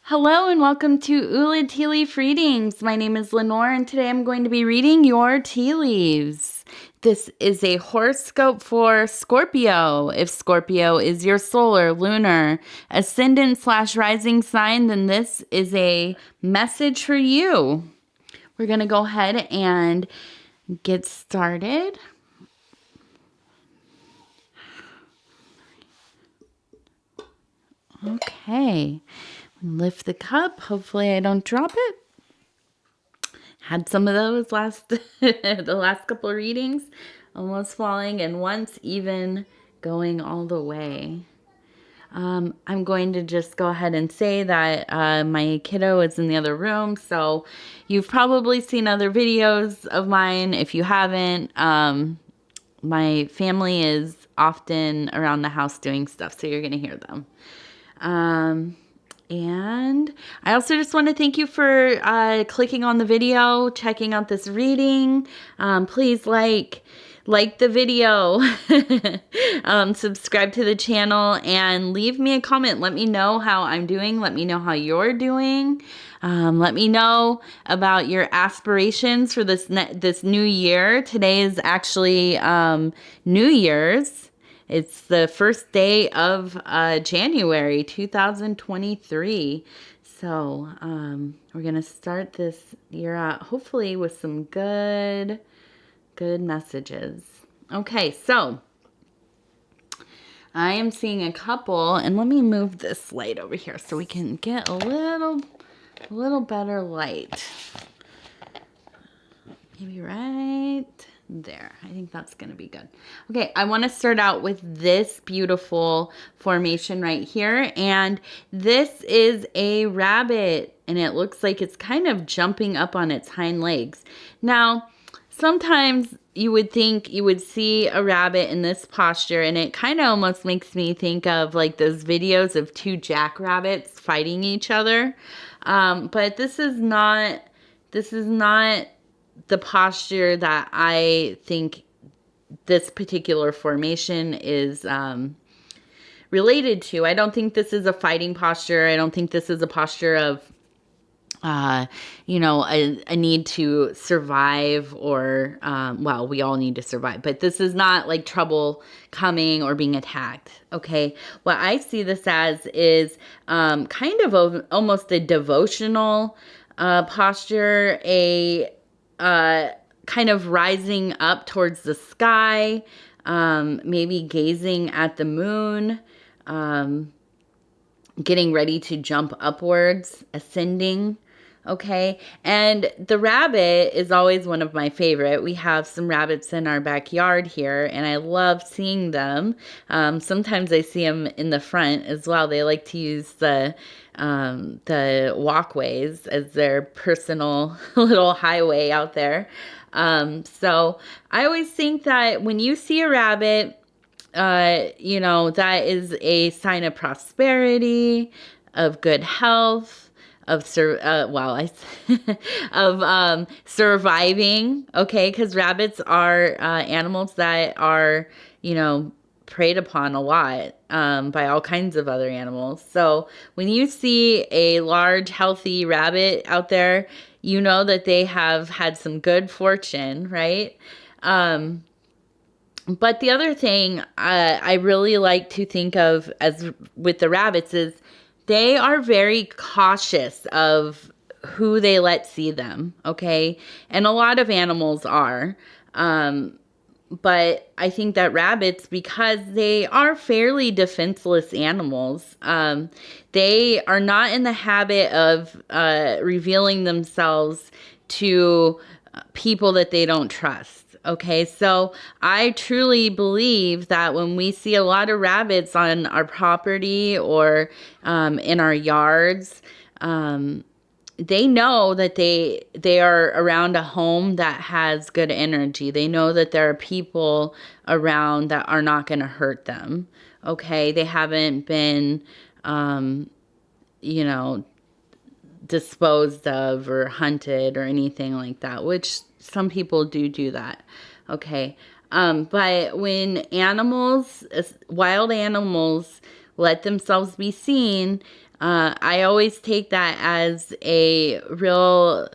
Hello and welcome to Ula Tea Leaf Readings. My name is Lenor and today I'm going to be reading your tea leaves. This is a horoscope for Scorpio. If Scorpio is your solar, lunar, ascendant/rising sign, then this is a message for you. We're going to go ahead and get started. Okay. Lift the cup. Hopefully I don't drop it. Had some of those the last couple of readings, almost falling, and once even going all the way. I'm going to just go ahead and say that my kiddo is in the other room, so you've probably seen other videos of mine. If you haven't, my family is often around the house doing stuff, so you're going to hear them. And I also just want to thank you for clicking on the video, checking out this reading. Please like the video, subscribe to the channel, and leave me a comment. Let me know how I'm doing. Let me know how you're doing. Let me know about your aspirations for this new year. Today is actually New Year's. It's the first day of January 2023. So we're going to start this year out hopefully with some good messages. Okay, so I am seeing a couple, and let me move this light over here so we can get a little better light. Maybe right there. I think that's going to be good. Okay, I want to start out with this beautiful formation right here. And this is a rabbit, and it looks like it's kind of jumping up on its hind legs. Now, sometimes you would think you would see a rabbit in this posture, and it kind of almost makes me think of like those videos of two jackrabbits fighting each other. But this is not the posture that I think this particular formation is related to. I don't think this is a fighting posture. I don't think this is a posture of, a need to survive or, well, we all need to survive. But this is not like trouble coming or being attacked, okay? What I see this as is kind of almost a devotional posture, kind of rising up towards the sky, maybe gazing at the moon, getting ready to jump upwards, ascending, okay? And the rabbit is always one of my favorite. We have some rabbits in our backyard here, and I love seeing them. Sometimes I see them in the front as well. They like to use the walkways as their personal little highway out there. So I always think that when you see a rabbit, that is a sign of prosperity, of good health, of surviving, okay? Because rabbits are animals that are, preyed upon a lot by all kinds of other animals. So when you see a large, healthy rabbit out there, you know that they have had some good fortune, right? But the other thing I really like to think of as with the rabbits is they are very cautious of who they let see them, okay? And a lot of animals are. But I think that rabbits, because they are fairly defenseless animals, they are not in the habit of revealing themselves to people that they don't trust. Okay, so I truly believe that when we see a lot of rabbits on our property or in our yards, they know that they are around a home that has good energy. They know that there are people around that are not going to hurt them. Okay, they haven't been, disposed of or hunted or anything like that, which some people do that. Okay. But when wild animals let themselves be seen, I always take that as a real,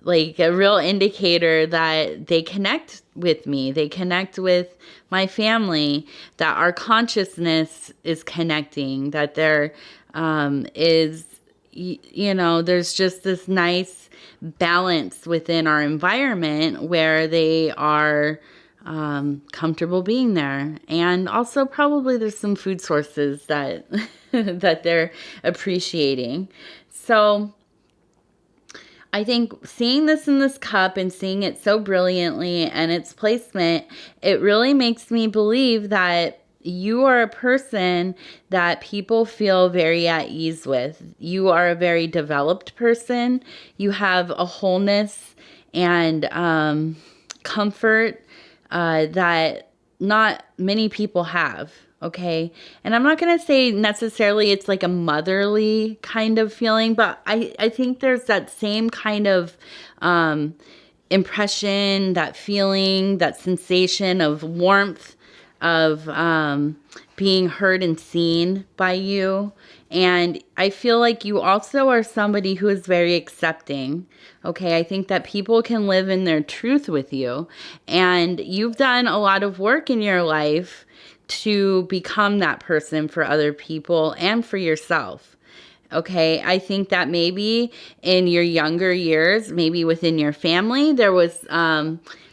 like a real indicator that they connect with me. They connect with my family, that our consciousness is connecting, that there is, you know, there's just this nice balance within our environment where they are comfortable being there. And also probably there's some food sources that that they're appreciating. So I think seeing this in this cup and seeing it so brilliantly and its placement, it really makes me believe that you are a person that people feel very at ease with. You are a very developed person. You have a wholeness and comfort that not many people have. Okay. And I'm not going to say necessarily it's like a motherly kind of feeling, but I think there's that same kind of impression, that feeling, that sensation of warmth, of being heard and seen by you. And I feel like you also are somebody who is very accepting. Okay, I think that people can live in their truth with you. And you've done a lot of work in your life to become that person for other people and for yourself. Okay, I think that maybe in your younger years, maybe within your family, there was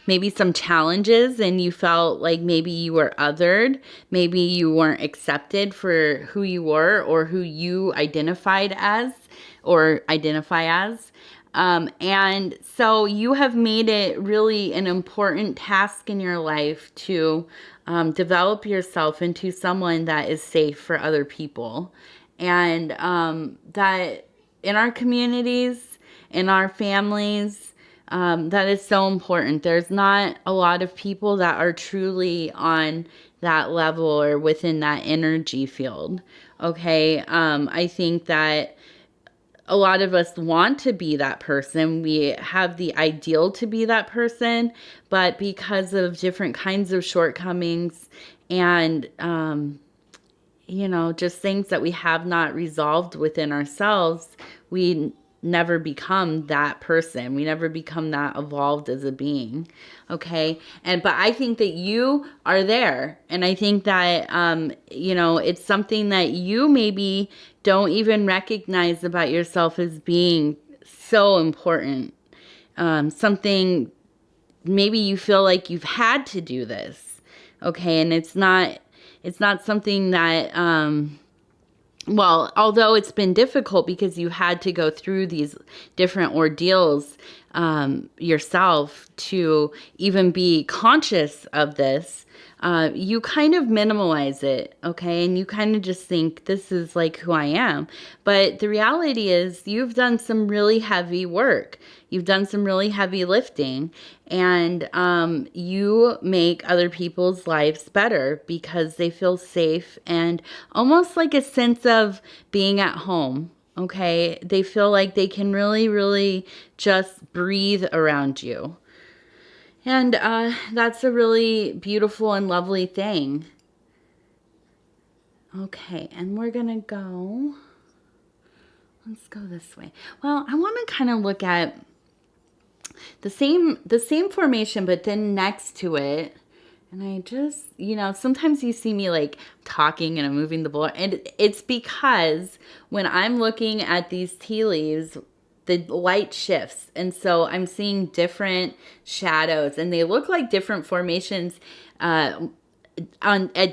maybe some challenges and you felt like maybe you were othered, maybe you weren't accepted for who you were or who you identified as or identify as. And so you have made it really an important task in your life to develop yourself into someone that is safe for other people. And that in our communities, in our families, that is so important. There's not a lot of people that are truly on that level or within that energy field. Okay. I think that a lot of us want to be that person. We have the ideal to be that person, but because of different kinds of shortcomings and, you know, just things that we have not resolved within ourselves, we never become that person. We never become that evolved as a being. Okay. But I think that you are there. And I think that, you know, it's something that you maybe don't even recognize about yourself as being so important. Something maybe you feel like you've had to do this. Okay. And it's not something that, well, although it's been difficult because you had to go through these different ordeals yourself to even be conscious of this, you kind of minimalize it, okay? And you kind of just think, this is like who I am. But the reality is you've done some really heavy work. You've done some really heavy lifting. And you make other people's lives better because they feel safe and almost like a sense of being at home. Okay, they feel like they can really, really just breathe around you. And that's a really beautiful and lovely thing. Okay, and we're going to go, let's go this way. Well, I want to kind of look at the same formation, but then next to it, and I just, you know, sometimes you see me like talking and I'm moving the bowl, and it's because when I'm looking at these tea leaves, the light shifts. And so I'm seeing different shadows and they look like different formations at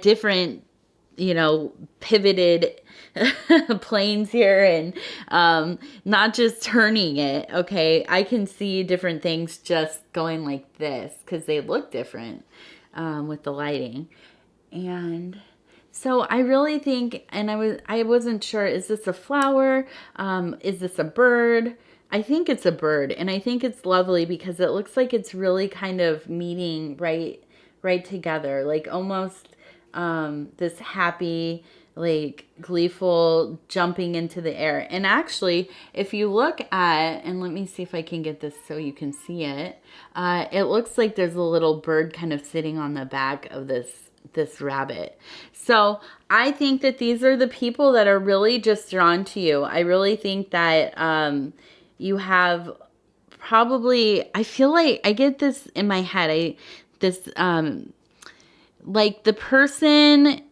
different, you know, pivoted planes here and not just turning it. Okay. I can see different things just going like this because they look different with the lighting. And so I really think, and I wasn't sure, is this a flower? Is this a bird? I think it's a bird, and I think it's lovely because it looks like it's really kind of meeting right together, like almost this happy, like gleeful jumping into the air. And actually, if you look at, and let me see if I can get this so you can see it, it looks like there's a little bird kind of sitting on the back of this this rabbit. So I think that these are the people that are really just drawn to you. I really think that you have probably, I feel like I get this in my head. Like the person,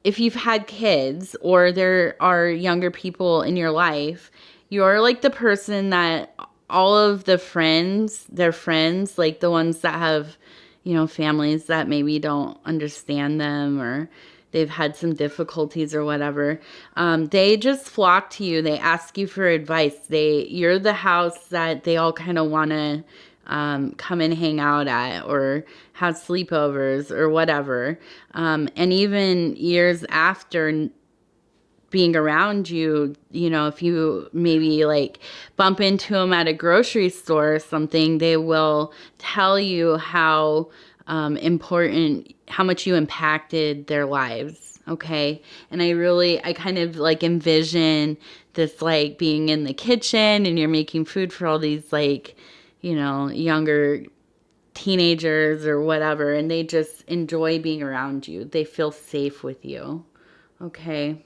if you've had kids or there are younger people in your life, you're like the person that all of the friends, their friends, like the ones that have, families that maybe don't understand them or they've had some difficulties or whatever, they just flock to you. They ask you for advice. You're the house that they all kind of want to come and hang out at or have sleepovers or whatever. And even years after being around you, if you maybe like bump into them at a grocery store or something, they will tell you how important, how much you impacted their lives. Okay. And I kind of like envision this like being in the kitchen and you're making food for all these like, younger teenagers or whatever, and they just enjoy being around you. They feel safe with you. Okay.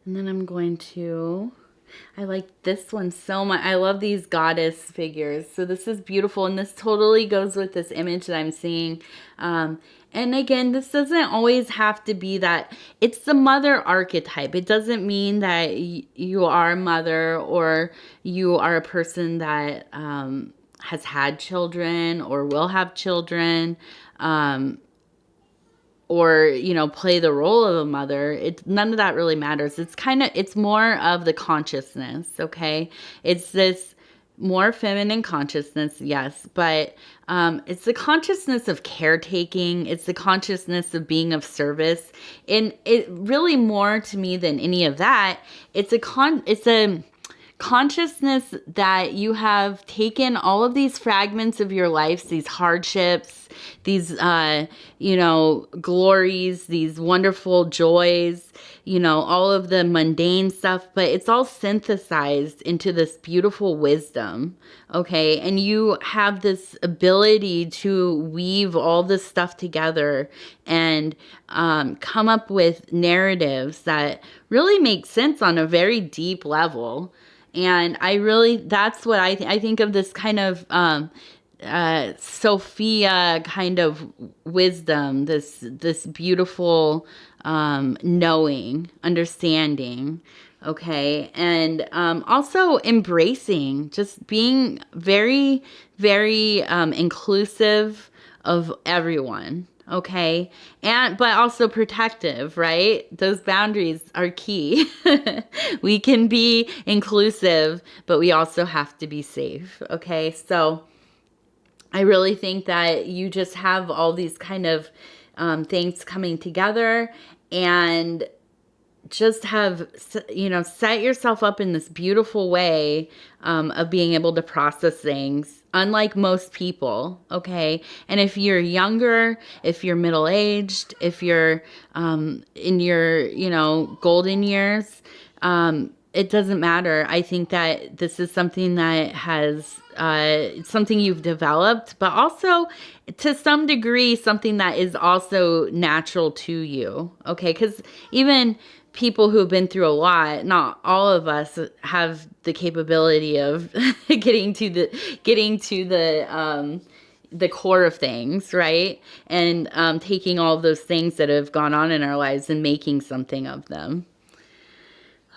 And then I like this one so much. I love these goddess figures. So this is beautiful, and this totally goes with this image that I'm seeing. And again, this doesn't always have to be that. It's the mother archetype. It doesn't mean that you are a mother or you are a person that has had children or will have children. Or play the role of a mother. None of that really matters. It's more of the consciousness. Okay, it's this more feminine consciousness, yes, but it's the consciousness of caretaking. It's the consciousness of being of service, and it really more to me than any of that. It's a consciousness that you have taken all of these fragments of your lives, these hardships, these, glories, these wonderful joys, all of the mundane stuff, but it's all synthesized into this beautiful wisdom. Okay. And you have this ability to weave all this stuff together and come up with narratives that really make sense on a very deep level. And that's what I think of this kind of Sophia kind of wisdom, this beautiful knowing, understanding, okay? And also embracing, just being very, very inclusive of everyone. Okay. But also protective, right? Those boundaries are key. We can be inclusive, but we also have to be safe. Okay. So I really think that you just have all these kind of things coming together, and just have, set yourself up in this beautiful way of being able to process things, unlike most people, okay? And if you're younger, if you're middle-aged, if you're in your, golden years, it doesn't matter. I think that this is something that has, it's something you've developed, but also to some degree, something that is also natural to you, okay? Because even people who have been through a lot, not all of us have the capability of getting to the core of things, right? And taking all of those things that have gone on in our lives and making something of them.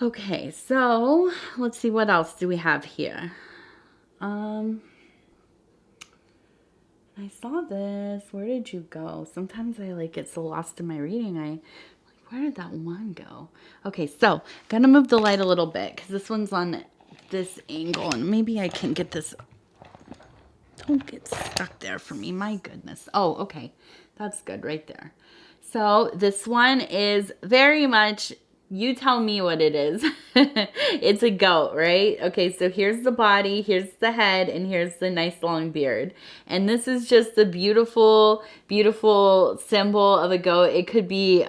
Okay, so let's see, what else do we have here? I saw this. Where did you go? Sometimes I get so lost in my reading. Where did that one go? Okay, so I'm gonna move the light a little bit because this one's on this angle, and maybe I can get this. Don't get stuck there for me. My goodness. Oh, okay. That's good right there. So this one is very much, you tell me what it is. It's a goat, right? Okay, so here's the body, here's the head, and here's the nice long beard. And this is just a beautiful, beautiful symbol of a goat. It could be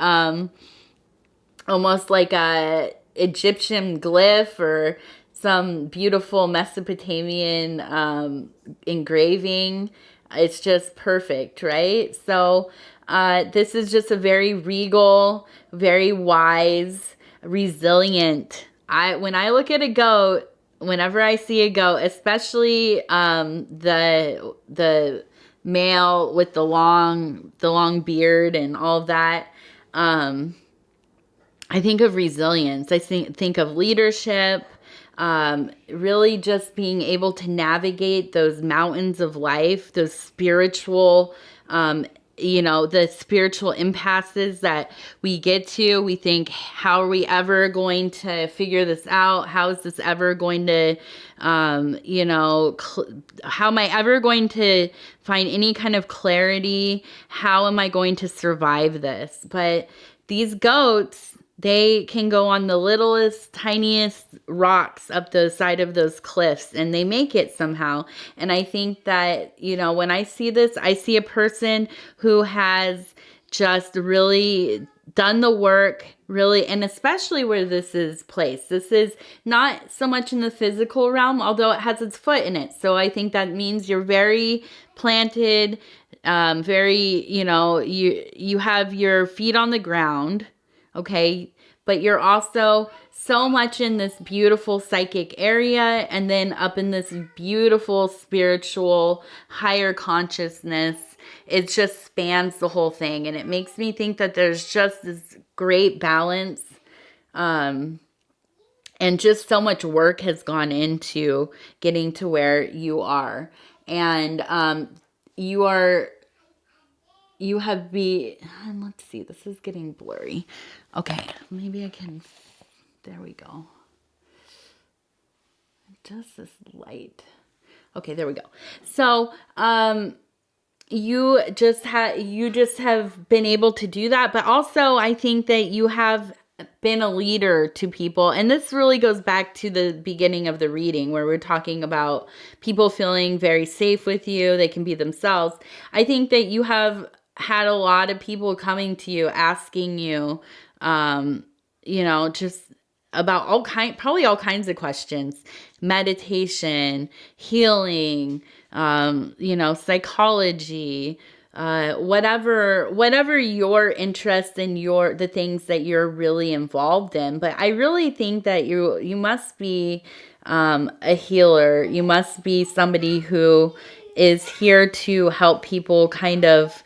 almost like a Egyptian glyph or some beautiful Mesopotamian engraving. it's just perfect, right? So this is just a very regal, very wise, resilient. When I look at a goat, whenever I see a goat, especially the male with the long beard and all of that, I think of resilience. I think of leadership, really just being able to navigate those mountains of life, those spiritual, the spiritual impasses that we get to. We think, how are we ever going to figure this out? How is this ever going to, how am I ever going to find any kind of clarity? How am I going to survive this? But these goats, they can go on the littlest, tiniest rocks up the side of those cliffs, and they make it somehow. And I think that, when I see this, I see a person who has just really done the work, really, and especially where this is placed. This is not so much in the physical realm, although it has its foot in it. So I think that means you're very planted, very, you have your feet on the ground. Okay, but you're also so much in this beautiful psychic area, and then up in this beautiful spiritual higher consciousness. It just spans the whole thing, and it makes me think that there's just this great balance, and just so much work has gone into getting to where you are. And let's see, this is getting blurry. Okay, maybe I can, there we go. Just this light. Okay, there we go. So, you just have been able to do that, but also I think that you have been a leader to people. And this really goes back to the beginning of the reading, where we're talking about people feeling very safe with you. They can be themselves. I think that you have had a lot of people coming to you, asking you, just about probably all kinds of questions: meditation, healing, psychology, whatever your interest in, the things that you're really involved in. But I really think that you must be a healer. You must be somebody who is here to help people kind of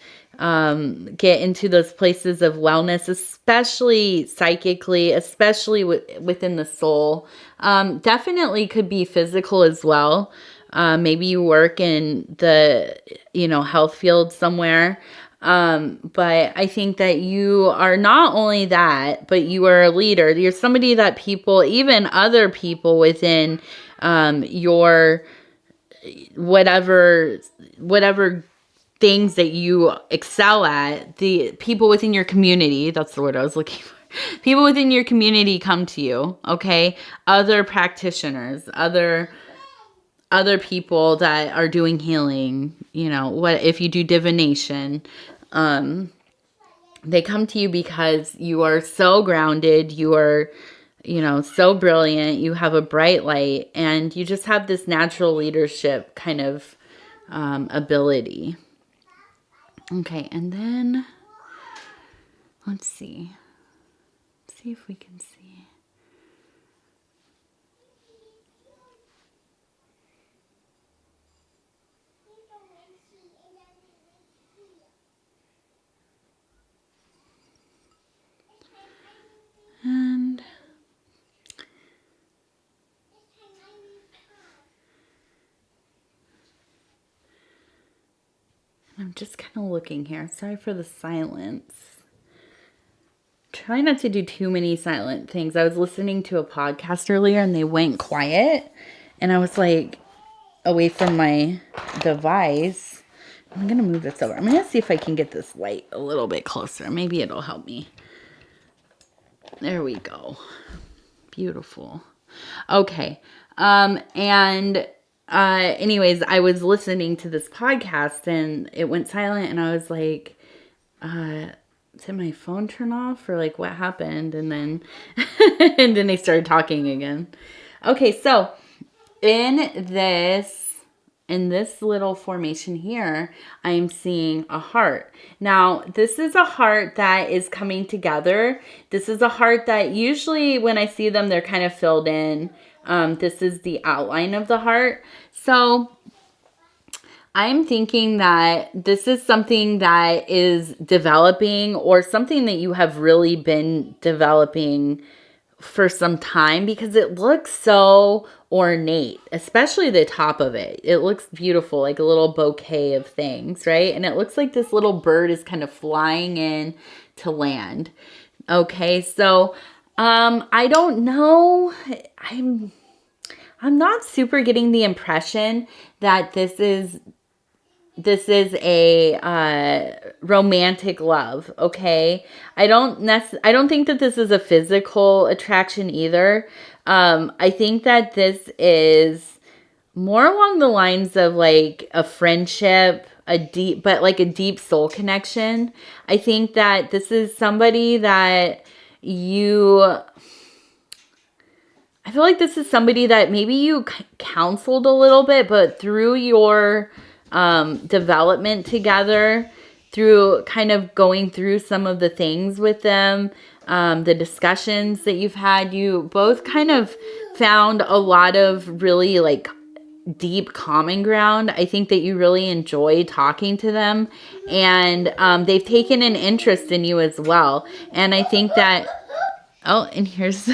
get into those places of wellness, especially psychically, especially within the soul. Definitely could be physical as well. Maybe you work in the, health field somewhere. But I think that you are not only that, but you are a leader. You're somebody that people, even other people within your whatever things that you excel at, the people within your community, that's the word I was looking for. People within your community come to you, okay? Other practitioners, other people that are doing healing, what if you do divination, they come to you because you are so grounded, you are, so brilliant, you have a bright light, and you just have this natural leadership kind of ability. Okay, and then let's see if we can see. And I'm just kind of looking here. Sorry for the silence. Try not to do too many silent things. I was listening to a podcast earlier and they went quiet, and I was like away from my device. I'm going to move this over. I'm going to see if I can get this light a little bit closer. Maybe it'll help me. There we go. Beautiful. Okay. Anyways, I was listening to this podcast and it went silent, and I was like, did my phone turn off, or like what happened? And then, and then they started talking again. Okay. So in this in this little formation here, I'm seeing a heart. Now, this is a heart that is coming together. This is a heart that usually when I see them, they're kind of filled in. This is the outline of the heart. So I'm thinking that this is something that is developing, or something that you have really been developing for some time, because it looks so ornate, especially the top of it. It looks beautiful, like a little bouquet of things, right? And it looks like this little bird is kind of flying in to land. Okay, so I don't know. I'm not super getting the impression that this is a romantic love, okay? I don't think that this is a physical attraction either. I think that this is more along the lines of like a friendship, a deep soul connection. I think that this is somebody that I feel like this is somebody that maybe you counseled a little bit, but through your development together, through kind of going through some of the things with them, the discussions that you've had, you both kind of found a lot of really like deep common ground. I think that you really enjoy talking to them, and they've taken an interest in you as well. And I think that, oh, and here's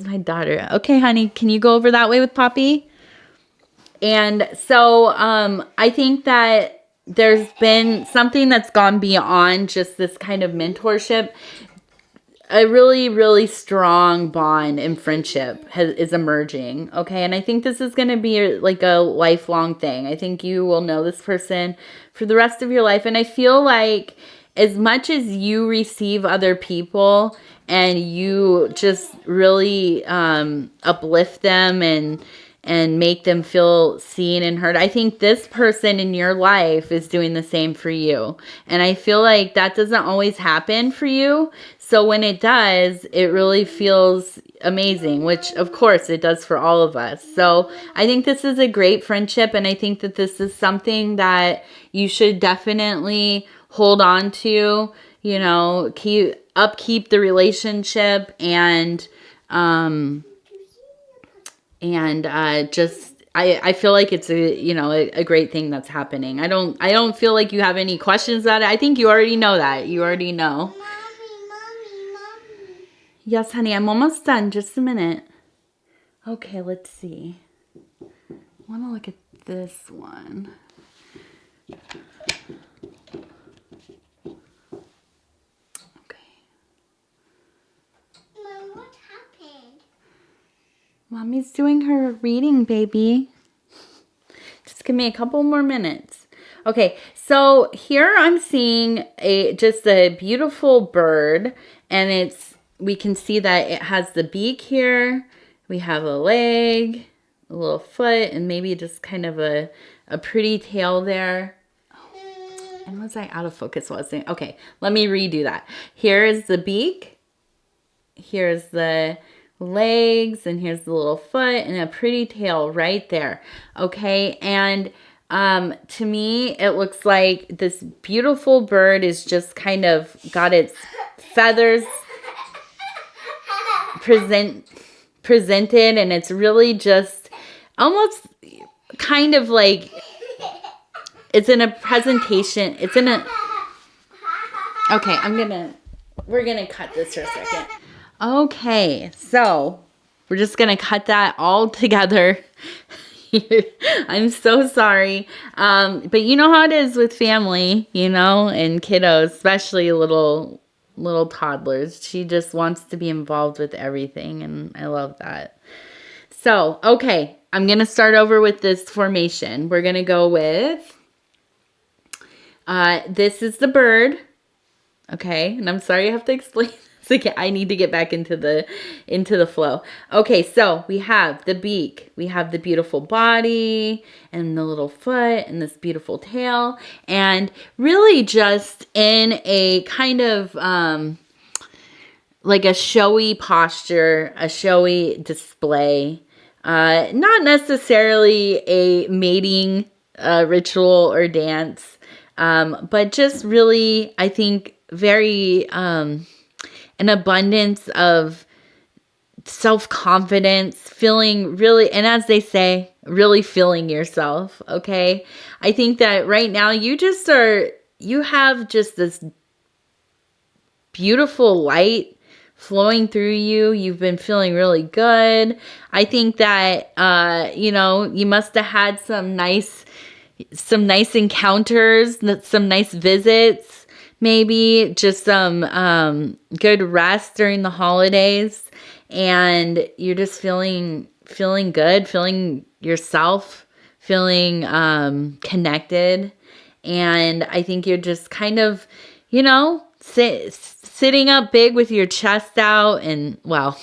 my daughter. Okay, honey, can you go over that way with Poppy? And so I think that there's been something that's gone beyond just this kind of mentorship. A really, really strong bond and friendship is emerging. Okay, and I think this is going to be like a lifelong thing. I think you will know this person for the rest of your life. And I feel like as much as you receive other people and you just really uplift them and make them feel seen and heard, I think this person in your life is doing the same for you. And I feel like that doesn't always happen for you. So when it does, it really feels amazing, which of course it does for all of us. So I think this is a great friendship, and I think that this is something that you should definitely hold on to, you know, upkeep the relationship, and I feel like it's a great thing that's happening. I don't feel like you have any questions about it. I think you already know that. You already know. Mommy. Yes, honey, I'm almost done. Just a minute. Okay, let's see. I want to look at this one. Okay. Mom, what happened? Mommy's doing her reading, baby. Just give me a couple more minutes. Okay, so here I'm seeing just a beautiful bird, and we can see that it has the beak here. We have a leg, a little foot, and maybe just kind of a pretty tail there. Oh, and was I out of focus? Okay, let me redo that. Here is the beak. Here's the legs, and here's the little foot, and a pretty tail right there. Okay, and to me it looks like this beautiful bird is just kind of got its feathers presented, and it's really just almost kind of like it's in a presentation. Okay, we're gonna cut this for a second. Okay, so we're just going to cut that all together. I'm so sorry. But you know how it is with family, and kiddos, especially little toddlers. She just wants to be involved with everything, and I love that. So, okay, I'm going to start over with this formation. We're going to go with, this is the bird. Okay, and I'm sorry I have to explain. I need to get back into the flow. Okay, so we have the beak, we have the beautiful body, and the little foot, and this beautiful tail, and really just in a kind of like a showy posture, a showy display. Not necessarily a mating ritual or dance, but just really, I think, very an abundance of self-confidence, feeling really, and as they say, really feeling yourself. Okay. I think that right now you have just this beautiful light flowing through you. You've been feeling really good. I think that, you must have had some nice encounters, some nice visits, maybe just some good rest during the holidays, and you're just feeling good, feeling yourself, feeling connected. And I think you're just kind of, sitting up big with your chest out, and well,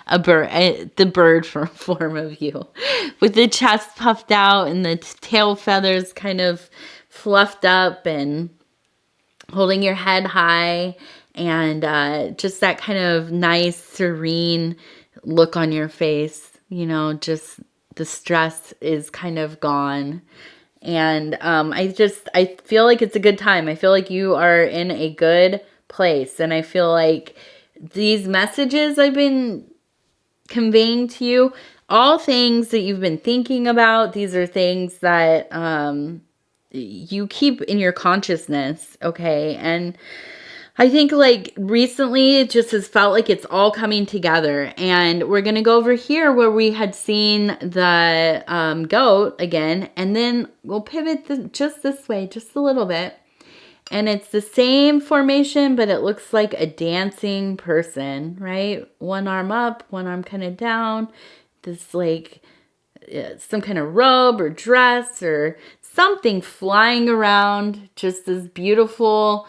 a bird, the bird form of you, with the chest puffed out and the tail feathers kind of fluffed up, and holding your head high, and just that kind of nice, serene look on your face. Just the stress is kind of gone. And I feel like it's a good time. I feel like you are in a good place. And I feel like these messages I've been conveying to you, all things that you've been thinking about, these are things that you keep in your consciousness, okay? And I think like recently it just has felt like it's all coming together. And we're going to go over here where we had seen the goat again, and then we'll pivot just this way, just a little bit. And it's the same formation, but it looks like a dancing person, right? One arm up, one arm kind of down. This like some kind of robe or dress or something flying around. Just this beautiful,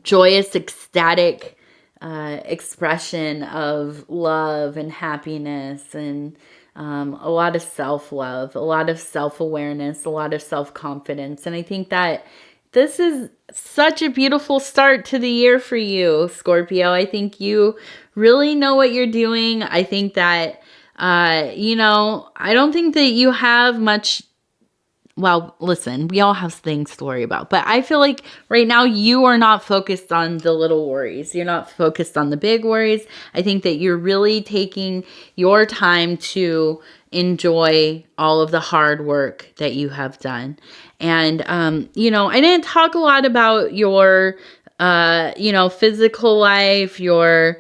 joyous, ecstatic expression of love and happiness, and a lot of self-love, a lot of self-awareness, a lot of self-confidence. And I think that this is such a beautiful start to the year for you, Scorpio. I think you really know what you're doing. I think that, I don't think that you have much. Well, listen, we all have things to worry about, but I feel like right now you are not focused on the little worries. You're not focused on the big worries. I think that you're really taking your time to enjoy all of the hard work that you have done. And, I didn't talk a lot about your, physical life, your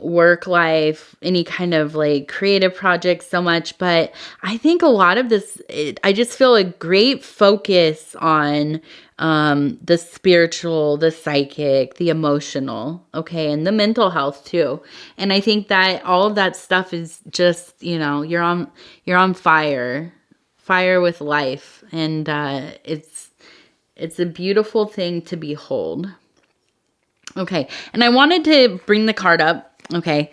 work life, any kind of like creative projects so much. But I think a lot of this, I just feel a great focus on the spiritual, the psychic, the emotional, okay, and the mental health too. And I think that all of that stuff is just, you're on fire with life. And it's a beautiful thing to behold. Okay, and I wanted to bring the card up. Okay.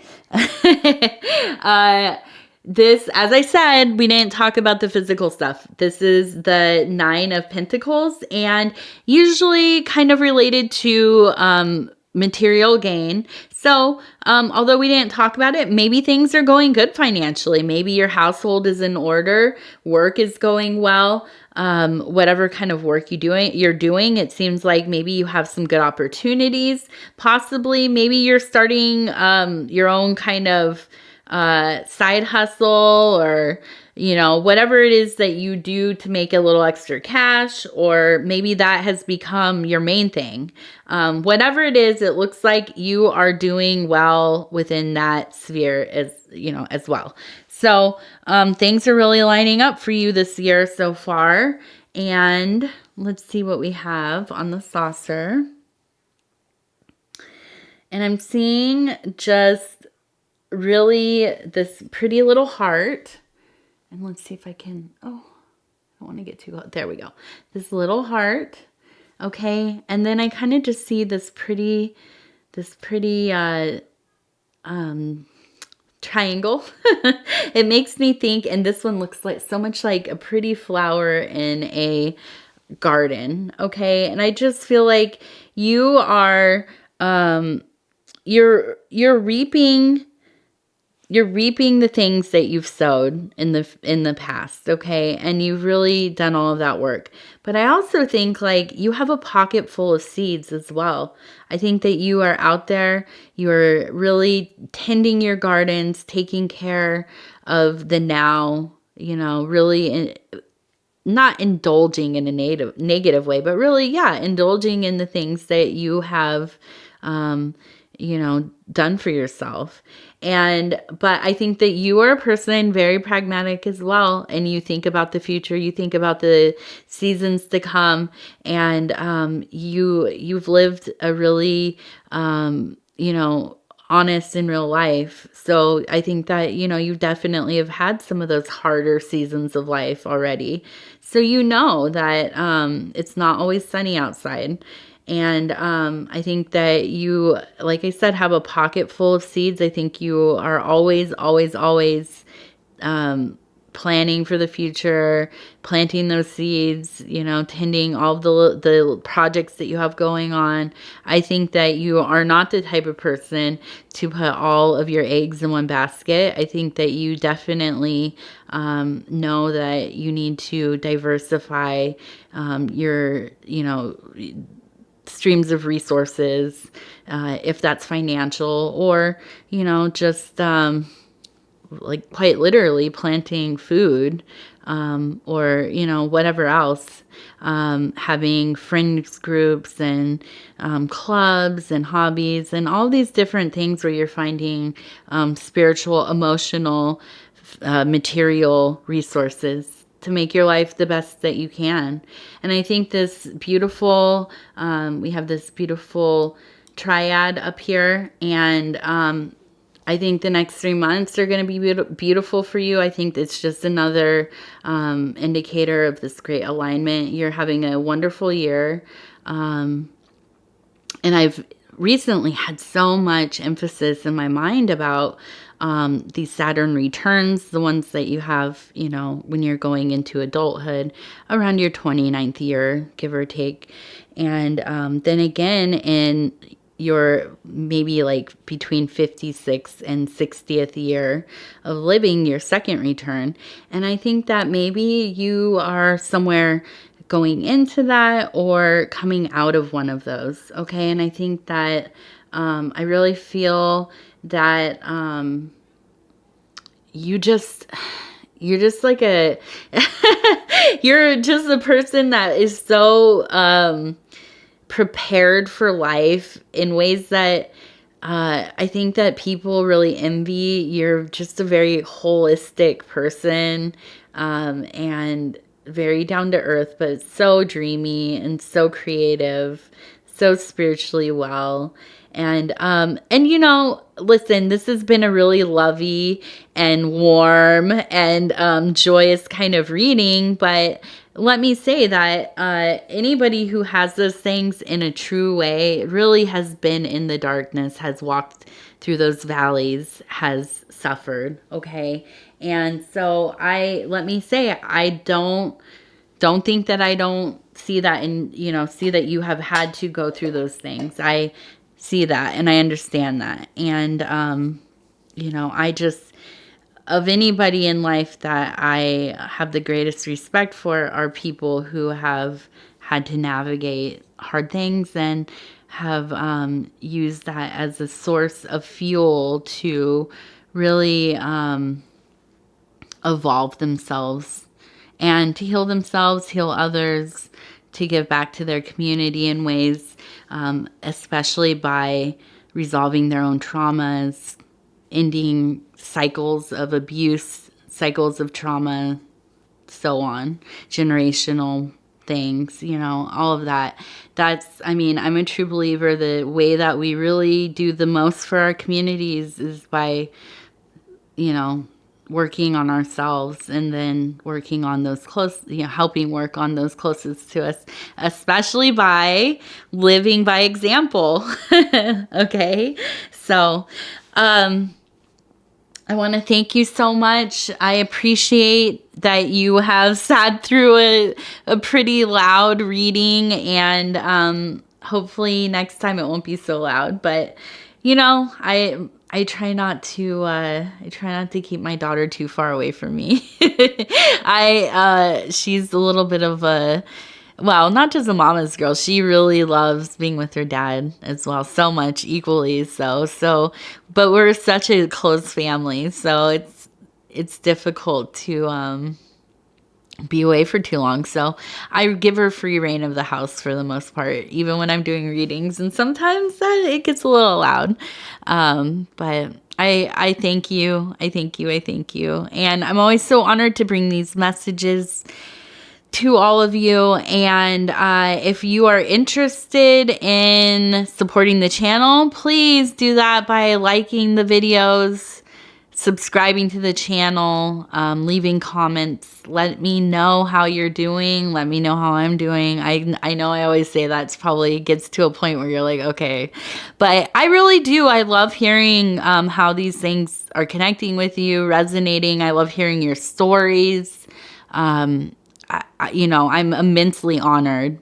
This, as I said, we didn't talk about the physical stuff. This is the Nine of Pentacles, and usually kind of related to material gain. So, although we didn't talk about it, maybe things are going good financially. Maybe your household is in order, work is going well. Whatever kind of work you're doing, it seems like maybe you have some good opportunities. Possibly, maybe you're starting your own kind of side hustle, or whatever it is that you do to make a little extra cash, or maybe that has become your main thing. Whatever it is, it looks like you are doing well within that sphere as well. So things are really lining up for you this year so far. And let's see what we have on the saucer. And I'm seeing just really this pretty little heart. And let's see if I can, I don't want to get too, there we go. This little heart. Okay. And then I kind of just see this pretty triangle. It makes me think, and this one looks like so much like a pretty flower in a garden. Okay. And I just feel like you are, you're reaping you're reaping the things that you've sowed in the past, okay? And you've really done all of that work. But I also think like you have a pocket full of seeds as well. I think that you are out there, you're really tending your gardens, taking care of the now, really not indulging in a negative way, but really, yeah, indulging in the things that you have, done for yourself. But I think that you are a person very pragmatic as well. And you think about the future, you think about the seasons to come, and you've lived a really, honest in real life. So I think that, you definitely have had some of those harder seasons of life already. So you know that it's not always sunny outside. And I think that you, like I said, have a pocket full of seeds. I think you are always, always, always planning for the future, planting those seeds, tending all of the projects that you have going on. I think that you are not the type of person to put all of your eggs in one basket. I think that you definitely know that you need to diversify your, streams of resources, if that's financial or, just like quite literally planting food, or, whatever else, having friends groups and clubs and hobbies and all these different things where you're finding spiritual, emotional, material resources to make your life the best that you can. And I think this beautiful, we have this beautiful triad up here, and I think the next 3 months are going to be beautiful for you. I think it's just another indicator of this great alignment. You're having a wonderful year. And I've recently had so much emphasis in my mind about these Saturn returns, the ones that you have, when you're going into adulthood around your 29th year, give or take. And then again in your maybe like between 56th and 60th year of living, your second return. And I think that maybe you are somewhere going into that or coming out of one of those. Okay. And I think that I really feel that you're just like you're just a person that is so prepared for life in ways that I think that people really envy. You're just a very holistic person, and very down to earth, but so dreamy and so creative, so spiritually well. And listen, this has been a really lovey and warm and joyous kind of reading, but let me say that anybody who has those things in a true way really has been in the darkness, has walked through those valleys, has suffered, okay? And so let me say, I don't think that I don't see that, and see that you have had to go through those things. I see that and I understand that. And I just, of anybody in life that I have the greatest respect for are people who have had to navigate hard things and have used that as a source of fuel to really evolve themselves and to heal themselves, heal others, to give back to their community in ways, especially by resolving their own traumas, ending cycles of abuse, cycles of trauma, so on, generational things, all of that. I'm a true believer the way that we really do the most for our communities is by, working on ourselves and then working on those helping work on those closest to us, especially by living by example. Okay. So, I want to thank you so much. I appreciate that you have sat through a pretty loud reading, and hopefully next time it won't be so loud. But I I try not to keep my daughter too far away from me. She's a little bit of a, well, not just a mama's girl. She really loves being with her dad as well, so much, equally so. But we're such a close family, so it's difficult to be away for too long. So I give her free reign of the house for the most part, even when I'm doing readings. And sometimes it gets a little loud. But I thank you. I thank you. I thank you. And I'm always so honored to bring these messages to all of you. And if you are interested in supporting the channel, please do that by liking the videos, subscribing to the channel, leaving comments. Let me know how you're doing. Let me know how I'm doing. I know I always say that probably gets to a point where you're like, okay. But I really do. I love hearing how these things are connecting with you, resonating. I love hearing your stories. I'm immensely honored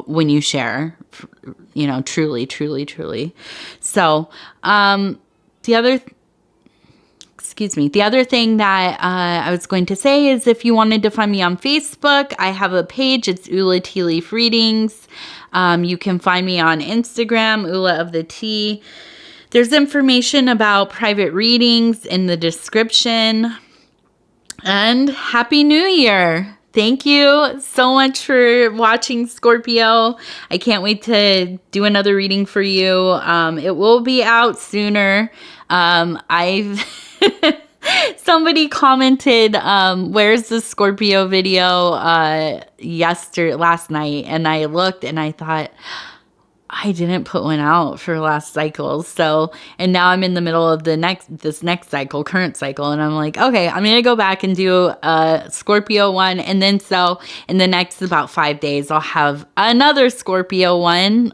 when you share, truly, truly, truly. So the other thing that I was going to say is if you wanted to find me on Facebook, I have a page. It's Ula Tea Leaf Readings. You can find me on Instagram, Ula of the Tea. There's information about private readings in the description. And Happy New Year! Thank you so much for watching, Scorpio. I can't wait to do another reading for you. It will be out sooner. Somebody commented, where's the Scorpio video last night? And I looked and I thought, I didn't put one out for last cycle. So, and now I'm in the middle of this next cycle, current cycle. And I'm like, okay, I'm going to go back and do a Scorpio one. And then so in the next about 5 days, I'll have another Scorpio one.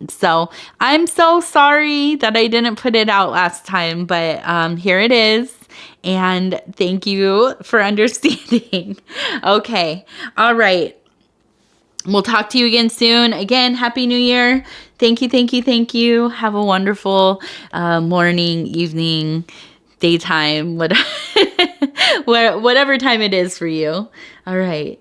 So I'm so sorry that I didn't put it out last time, but here it is. And thank you for understanding. Okay. All right. We'll talk to you again soon. Again, Happy New Year. Thank you, thank you, thank you. Have a wonderful morning, evening, daytime, whatever time it is for you. All right.